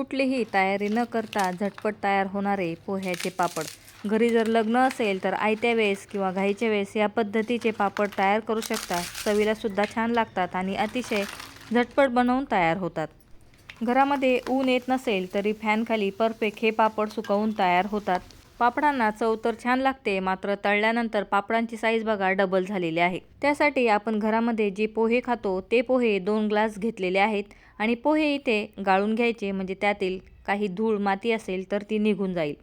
कुठलीही तयारी न करता झटपट तयार होणारे पोह्याचे पापड. घरी जर लग्न असेल तर आयत्या वेळेस किंवा घाईच्या वेळेस या पद्धतीचे पापड तयार करू शकता. चवीला सुद्धा छान लागतात आणि अतिशय झटपट बनवून तयार होतात. घरामध्ये ऊन येत नसेल तरी फॅनखाली परफेक्ट हे पापड सुकवून तयार होतात. पापडांना चव तर छान लागते, मात्र तळल्यानंतर पापडांची साईज बघा डबल झालेली आहे. त्यासाठी आपण घरामध्ये जे पोहे खातो ते पोहे 2 ग्लास घेतलेले आहेत आणि पोहे इथे गाळून घ्यायचे, म्हणजे त्यातील काही धूळ माती असेल तर ती निघून जाईल.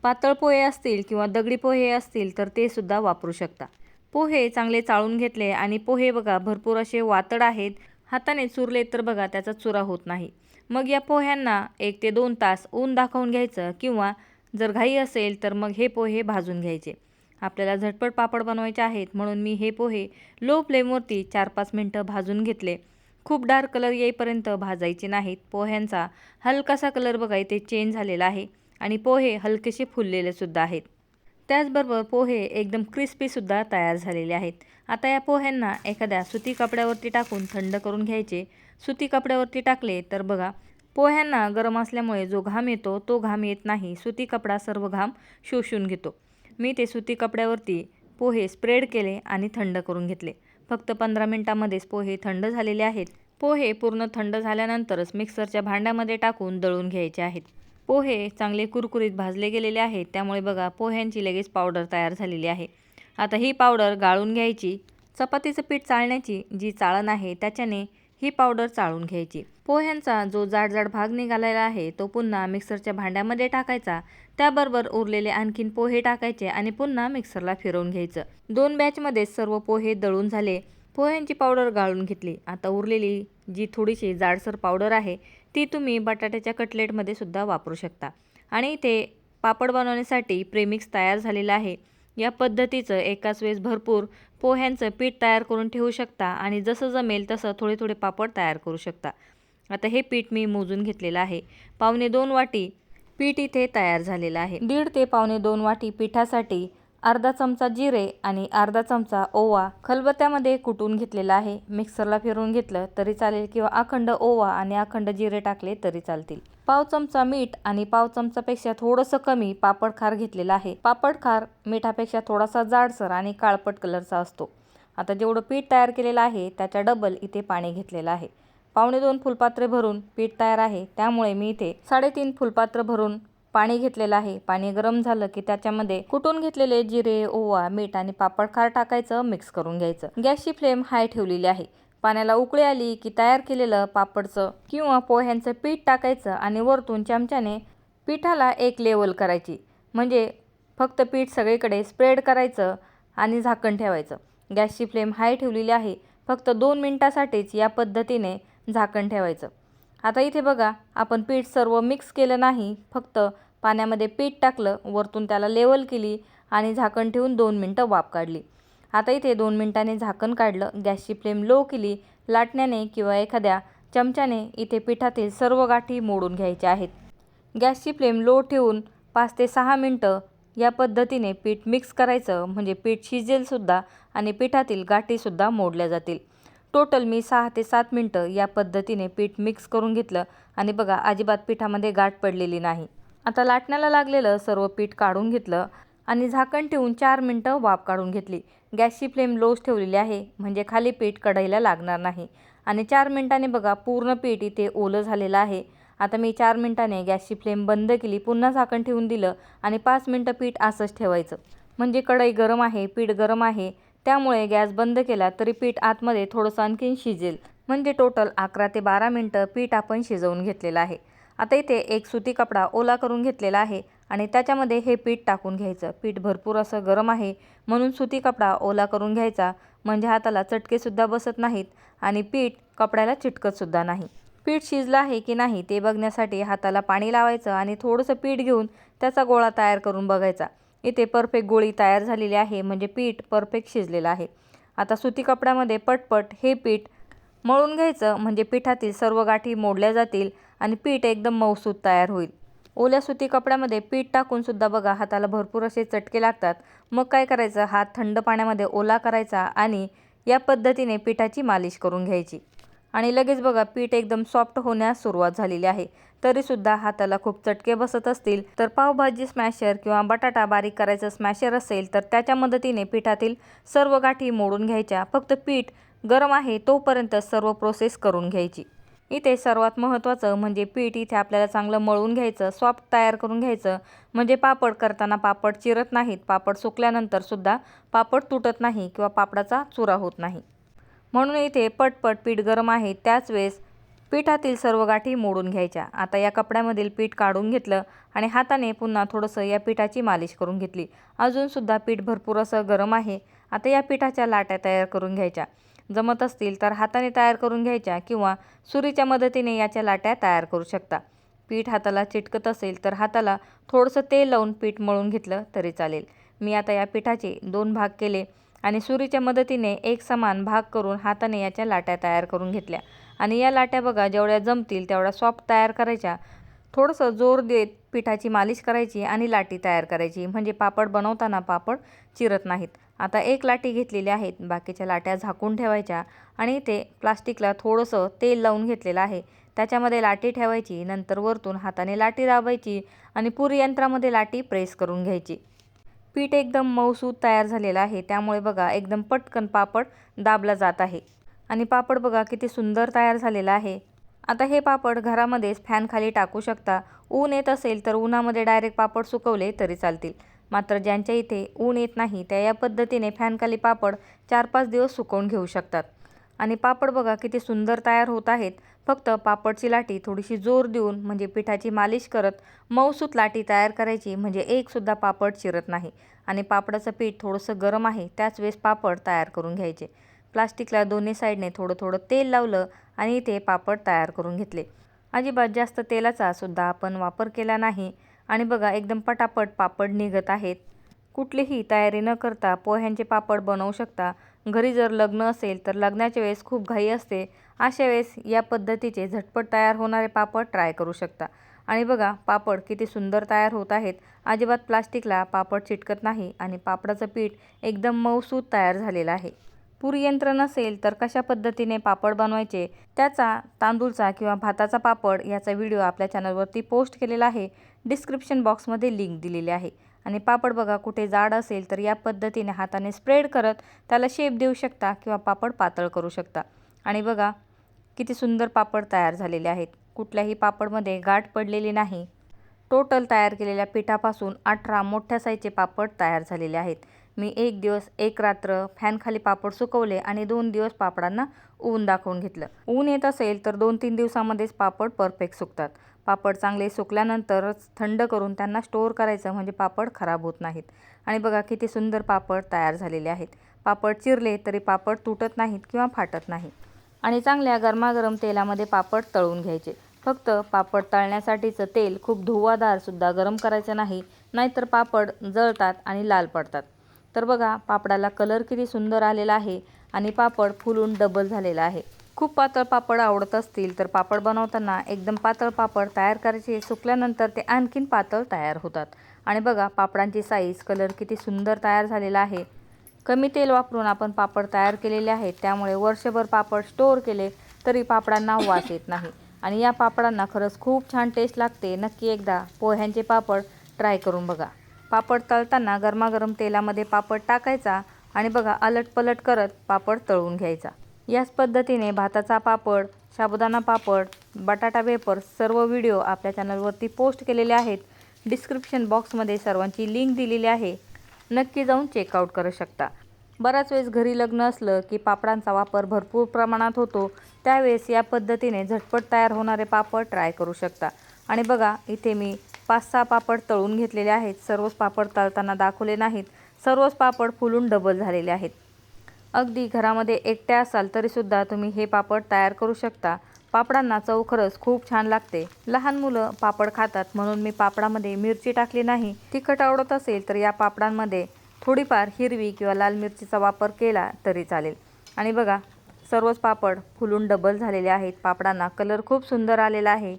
पातळ पोहे असतील किंवा दगडी पोहे असतील तर ते सुद्धा वापरू शकता. पोहे चांगले चाळून घेतले आणि पोहे बघा भरपूर असे वातड आहेत. हाताने चुरले तर बघा त्याचा चुरा होत नाही. मग या पोह्यांना 1 ते 2 तास ऊन दाखवून घ्यायचं किंवा जर घाई असेल तर मग हे पोहे भाजून घ्यायचे. आपल्याला झटपट पापड बनवायचे आहेत म्हणून मी हे पोहे लो फ्लेमवरती 4-5 मिनटं भाजून घेतले. खूप डार्क कलर येईपर्यंत भाजायचे नाहीत. पोह्यांचा हलकासा कलर बघा इथे चेंज झालेला आहे आणि पोहे हलकेसे फुललेले सुद्धा आहेत. त्याचबरोबर पोहे एकदम क्रिस्पी सुद्धा तयार झालेले आहेत. आता या पोह्यांना एखाद्या सुती कपड्यावरती टाकून थंड करून घ्यायचे. सुती कपड्यावरती टाकले तर बघा पोह्यांना गरम असल्यामुळे जो घाम येतो तो घाम येत नाही. सुती कपडा सर्व घाम शोषून घेतो. मी ते सुती कपड्यावरती पोहे स्प्रेड केले आणि थंड करून घेतले. फक्त 15 मिनिटांमध्येच पोहे थंड झालेले आहेत. पोहे पूर्ण थंड झाल्यानंतरच मिक्सरच्या भांड्यामध्ये टाकून दळून घ्यायचे आहेत. पोहे चांगले कुरकुरीत भाजले गेलेले आहेत, त्यामुळे बघा पोह्यांची लगेच पावडर तयार झालेली आहे. आता ही पावडर गाळून घ्यायची. चपातीचं पीठ चाळण्याची जी चाळण आहे त्याच्याने ही पावडर चाळून घ्यायची. पोह्यांचा जो जाड भाग निघालेला आहे तो पुन्हा मिक्सरच्या भांड्यामध्ये टाकायचा. त्याबरोबर उरलेले आणखीन पोहे टाकायचे आणि पुन्हा मिक्सरला फिरवून घ्यायचं. 2 बॅचमध्ये सर्व पोहे दळून झाले. पोह्यांची पावडर गाळून घेतली. आता उरलेली जी थोडीशी जाडसर पावडर आहे ती तुम्ही बटाट्याच्या कटलेटमध्ये सुद्धा वापरू शकता. आणि इथे पापड बनवण्यासाठी प्रेमिक्स तयार झालेलं आहे. या पद्धतीचं एकाच वेळेस भरपूर पोह्यांचं पीठ तयार करून ठेवू शकता आणि जसं जमेल तसं थोडे पापड तयार करू शकता. आता हे पीठ मी मोजून घेतलेलं आहे. 1.25 वाटी पीठ इथे तयार झालेलं आहे. 1.5 ते 1.25 वाटी पिठासाठी अर्धा चमचा जिरे आणि अर्धा चमचा ओवा खलबत्त्यामध्ये कुटून घेतलेला आहे. मिक्सरला फिरवून घेतलं तरी चालेल किंवा अखंड ओवा आणि अखंड जिरे टाकले तरी चालतील. पाव चमचा मीठ आणि पाव चमचापेक्षा थोडंसं कमी पापड खार घेतलेला आहे. पापड खार मिठापेक्षा थोडासा जाडसर आणि काळपट कलरचा असतो. आता जेवढं पीठ तयार केलेलं आहे त्याच्या डबल इथे पाणी घेतलेलं आहे. 2.25 फुलपात्रे भरून पीठ तयार आहे, त्यामुळे मी इथे 3.5 फुलपात्र भरून पाणी घेतलेलं आहे. पाणी गरम झालं की त्याच्यामध्ये कुटून घेतलेले जिरे, ओवा, मीठ आणि पापड खार टाकायचं, मिक्स करून घ्यायचं. गॅसची फ्लेम हाय ठेवलेली आहे. पाण्याला उकळी आली की तयार केलेलं पापडचं किंवा पोह्यांचं पीठ टाकायचं आणि वरतून चमच्याने पिठाला एक लेवल करायची, म्हणजे फक्त पीठ सगळीकडे स्प्रेड करायचं आणि झाकण ठेवायचं. गॅसची फ्लेम हाय ठेवलेली आहे. फक्त 2 मिनिटासाठीच या पद्धतीने झाकण ठेवायचं. आता इथे बघा आपण पीठ सर्व मिक्स केलं नाही, फक्त पाण्यामध्ये पीठ टाकलं, वरतून त्याला लेवल केली आणि झाकण ठेवून 2 मिनिटं वाफ काढली. आता इथे 2 मिनिटांनी झाकण काढलं. गॅसची फ्लेम लो केली. लाटण्याने किंवा एखाद्या चमच्याने इथे पिठातील सर्व गाठी मोडून घ्यायच्या आहेत. गॅसची फ्लेम लो ठेवून 5 ते 6 मिनिटं या पद्धतीने पीठ मिक्स करायचं, म्हणजे पीठ शिजेल सुद्धा आणि पिठातील गाठीसुद्धा मोडल्या जातील. टोटल मी 6 ते 7 मिनिटं या पद्धतीने पीठ मिक्स करून घेतलं आणि बघा अजिबात पिठामध्ये गाठ पडलेली नाही. आता लाटण्याला लागलेलं सर्व पीठ काढून घेतलं आणि झाकण ठेवून 4 मिनिटं वाफ काढून घेतली. गॅसची फ्लेम लोच ठेवलेली आहे, म्हणजे खाली पीठ कढईला लागणार नाही. आणि 4 मिनिटांनी बघा पूर्ण पीठ इथे ओलं झालेलं आहे. आता मी 4 मिनिटांनी गॅसची फ्लेम बंद केली, पुन्हा झाकण ठेवून दिलं आणि 5 मिनिटं पीठ असंच ठेवायचं, म्हणजे कढई गरम आहे, पीठ गरम आहे, त्यामुळे गॅस बंद केला तरी पीठ आतमध्ये थोडंसं आणखीन शिजेल. म्हणजे टोटल 11 ते 12 मिनिटं पीठ आपण शिजवून घेतलेलं आहे. आता इथे एक सुती कपडा ओला करून घेतलेला आहे आणि त्याच्यामध्ये हे पीठ टाकून घ्यायचं. पीठ भरपूर असं गरम आहे म्हणून सुती कपडा ओला करून घ्यायचा, म्हणजे हाताला चटकेसुद्धा बसत नाहीत आणि पीठ कपड्याला चिटकतसुद्धा नाही. पीठ शिजलं आहे की नाही ते बघण्यासाठी हाताला पाणी लावायचं आणि थोडंसं पीठ घेऊन त्याचा गोळा तयार करून बघायचा. इथे परफेक्ट गोळी तयार झालेली आहे, म्हणजे पीठ परफेक्ट शिजलेलं आहे. आता सुती कपड्यामध्ये पटपट हे पीठ मळून घ्यायचं, म्हणजे पिठातील सर्व गाठी मोडल्या जातील आणि पीठ एकदम मऊसूत तयार होईल. ओल्या सुती कपड्यामध्ये पीठ टाकून सुद्धा बघा हाताला भरपूर असे चटके लागतात. मग काय करायचं, हात थंड पाण्यामध्ये ओला करायचा आणि या पद्धतीने पिठाची मालिश करून घ्यायची आणि लगेच बघा पीठ एकदम सॉफ्ट होण्यास सुरुवात झालेली आहे. तरीसुद्धा हाताला खूप चटके बसत असतील तर पावभाजी स्मॅशर किंवा बटाटा बारीक करायचं स्मॅशर असेल तर त्याच्या मदतीने पिठातील सर्व गाठी मोडून घ्यायच्या. फक्त पीठ गरम आहे तोपर्यंत सर्व प्रोसेस करून घ्यायची. इथे सर्वात महत्त्वाचं म्हणजे पीठ इथे आपल्याला चांगलं मळून घ्यायचं, सॉफ्ट तयार करून घ्यायचं. म्हणजे पापड करताना पापड चिरत नाहीत, पापड सुकल्यानंतर सुद्धा पापड तुटत नाही किंवा पापडाचा चुरा होत नाही. म्हणून इथे पटपट पीठ गरम आहे त्याच वेळेस पिठातील सर्व गाठी मोडून घ्यायच्या. आता या कपड्यामधील पीठ काढून घेतलं आणि हाताने पुन्हा थोडंसं या पिठाची मालिश करून घेतली. अजूनसुद्धा पीठ भरपूर असं गरम आहे. आता या पिठाच्या लाट्या तयार करून घ्यायच्या. जमत असतील तर हाताने तयार करून घ्यायच्या किंवा सुरीच्या मदतीने याच्या लाट्या तयार करू शकता. पीठ हाताला चिटकत असेल तर हाताला थोडंसं तेल लावून पीठ मळून घेतलं तरी चालेल. मी आता या पिठाचे 2 भाग केले आणि सुरीच्या मदतीने एक समान भाग करून हाताने याच्या लाट्या तयार करून घेतल्या. आणि या लाट्या बघा जेवढ्या जमतील तेवढ्या सॉफ्ट तयार करायच्या. थोडंसं जोर देत पिठाची मालिश करायची आणि लाटी तयार करायची. म्हणजे पापड बनवताना पापड चिरत नाहीत. आता एक लाटी घेतलेली आहेत, बाकीच्या लाट्या झाकून ठेवायच्या आणि इथे प्लास्टिकला थोडंसं तेल लावून घेतलेलं आहे. त्याच्यामध्ये लाटी ठेवायची. नंतर वरतून हाताने लाटी दाबायची आणि पुरी यंत्रामध्ये लाटी प्रेस करून घ्यायची. पीठ एकदम मऊसूत तयार झालेलं आहे त्यामुळे बघा एकदम पटकन पापड दाबला जात आहे. आणि पापड बघा किती सुंदर तयार झालेला आहे. आता हे पापड घरामध्येच फॅन खाली टाकू शकता. ऊन येत असेल तर उन्हामध्ये डायरेक्ट पापड सुकवले तरी चालतील. मात्र ज्यांच्या इथे ऊन येत नाही त्या या पद्धतीने फॅनखाली पापड 4-5 दिवस सुकवून घेऊ शकतात. आणि पापड बघा किती सुंदर तयार होत आहेत. फक्त पापडची लाटी थोडीशी जोर देऊन म्हणजे पिठाची मालिश करत मऊसूत लाटी तयार करायची. म्हणजे एकसुद्धा पापड चिरत नाही. आणि पापडाचं पीठ थोडंसं गरम आहे त्याच वेळेस पापड तयार करून घ्यायचे. प्लास्टिकला दोन्ही साईडने थोडं थोडं तेल लावलं आणि इथे पापड तयार करून घेतले. अजिबात जास्त तेलाचा सुद्धा आपण वापर केला नाही. आणि बघा एकदम पटापट पापड निघत आहेत. कुठलीही तयारी न करता पोह्यांचे पापड बनवू शकता. घरी जर लग्न असेल तर लग्नाच्या वेळेस खूप घाई असते. अशा वेळेस या पद्धतीचे झटपट तयार होणारे पापड ट्राय करू शकता. आणि बघा पापड किती सुंदर तयार होत आहेत. अजिबात प्लास्टिकला पापड चिटकत नाही आणि पापडाचं पीठ एकदम मऊसूत तयार झालेलं आहे. पुरी यंत्र नसेल तर कशा पद्धतीने पापड बनवायचे त्याचा तांदूळचा किंवा भाताचा पापड याचा व्हिडिओ आपल्या चॅनलवरती पोस्ट केलेला आहे. डिस्क्रिप्शन बॉक्समध्ये लिंक दिलेली आहे. आणि पापड बघा कुठे जाड असेल तर या पद्धतीने हाताने स्प्रेड करत त्याला शेप देऊ शकता किंवा पापड पातळ करू शकता. आणि बघा किती सुंदर पापड तयार झालेले आहेत. कुठल्याही पापडमध्ये गाठ पडलेली नाही. टोटल तयार केलेल्या पिठापासून 18 मोठ्या साईजचे पापड तयार झालेले आहेत. मी 1 दिवस 1 रात्र फॅनखाली पापड सुकवले आणि 2 दिवस पापडांना ऊन दाखवून घेतलं. ऊन येत असेल तर 2-3 दिवसामध्येच पापड परफेक्ट सुकतात. पापड चांगले सुकल्यानंतरच थंड करून त्यांना स्टोअर करायचं म्हणजे पापड खराब होत नाहीत. आणि बघा किती सुंदर पापड तयार झालेले आहेत. पापड चिरले तरी पापड तुटत नाहीत किंवा फाटत नाही. आणि चांगल्या गरमागरम तेलामध्ये पापड तळून घ्यायचे. फक्त पापड तळण्यासाठीचं तेल खूप धुवाधारसुद्धा गरम करायचं नाही, नाहीतर पापड जळतात आणि लाल पडतात. तर बघा पापडाला कलर किती सुंदर आलेला आहे आणि पापड फुलून डबल झालेला आहे. खूप पातळ पापड आवडत असतील तर पापड बनवताना एकदम पातळ पापड तयार करायचे. सुकल्यानंतर ते आणखीन पातळ तयार होतात. आणि बघा पापडांची साईज कलर किती सुंदर तयार झालेला आहे. कमी तेल वापरून आपण पापड तयार केलेले आहेत त्यामुळे वर्षभर पापड स्टोअर केले तरी पापडांना वास येत नाही. आणि या पापडांना खरंच खूप छान टेस्ट लागते. नक्की एकदा पोह्यांचे पापड ट्राय करून बघा. पापड तळताना गरमागरम तेलामध्ये पापड टाकायचा आणि बघा अलटपलट करत पापड तळून घ्यायचा. याच पद्धतीने भाताचा पापड, साबुदाणा पापड, बटाटा वेफर्स सर्व व्हिडिओ आपल्या चॅनलवरती पोस्ट केलेले आहेत. डिस्क्रिप्शन बॉक्समध्ये सर्वांची लिंक दिलेली आहे. नक्की जाऊन चेकआउट करू शकता. बराच वेळेस घरी लग्न असलं की पापडांचा वापर भरपूर प्रमाणात होतो. त्यावेळेस या पद्धतीने झटपट तयार होणारे पापड ट्राय करू शकता. आणि बघा इथे मी 5-6 पापड तळून घेतलेले आहेत. सर्वच पापड तळताना दाखवले नाहीत. सर्वच पापड फुलून डबल झालेले आहेत. अगदी घरामध्ये एकट्या असाल तरीसुद्धा तुम्ही हे पापड तयार करू शकता. पापडांना चव खरंच खूप छान लागते. लहान मुलं पापड खातात म्हणून मी पापडामध्ये मिरची टाकली नाही. तिखट आवडत असेल तर या पापडांमध्ये थोडीफार हिरवी किंवा लाल मिरचीचा वापर केला तरी चालेल. आणि बघा सर्वच पापड फुलून डबल झालेले आहेत. पापडांना कलर खूप सुंदर आलेला आहे.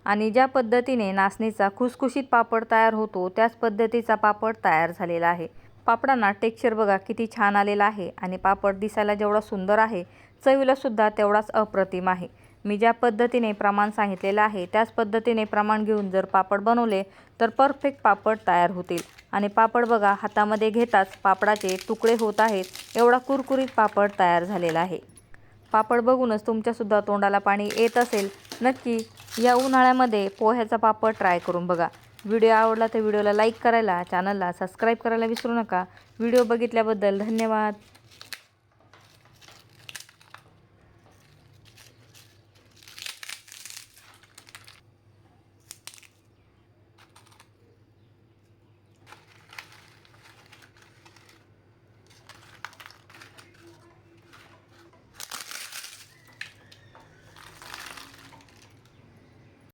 आणि ज्या पद्धतीने नाचणीचा खुसखुशीत पापड तयार होतो त्याच पद्धतीचा पापड तयार झालेला आहे. पापडांना टेक्स्चर बघा किती छान आलेला आहे. आणि पापड दिसायला जेवढा सुंदर आहे चवीला सुद्धा तेवढाच अप्रतिम आहे. मी ज्या पद्धतीने प्रमाण सांगितलेलं आहे त्याच पद्धतीने प्रमाण घेऊन जर पापड बनवले तर परफेक्ट पापड तयार होतील। आणि पापड बघा, हातामध्ये घेताच पापडाचे तुकडे होत आहेत, एवढा कुरकुरीत पापड तयार झालेला आहे। पापड बघूनच तुमच्यासुद्धा तोंडाला पाणी येत असेल। नक्की या उन्हाळ्यामध्ये पोह्याचा पापड ट्राय करून बघा। व्हिडिओ आवडला तर व्हिडिओला लाईक करायला, चॅनलला सबस्क्राईब करायला विसरू नका। व्हिडिओ बघितल्याबद्दल धन्यवाद।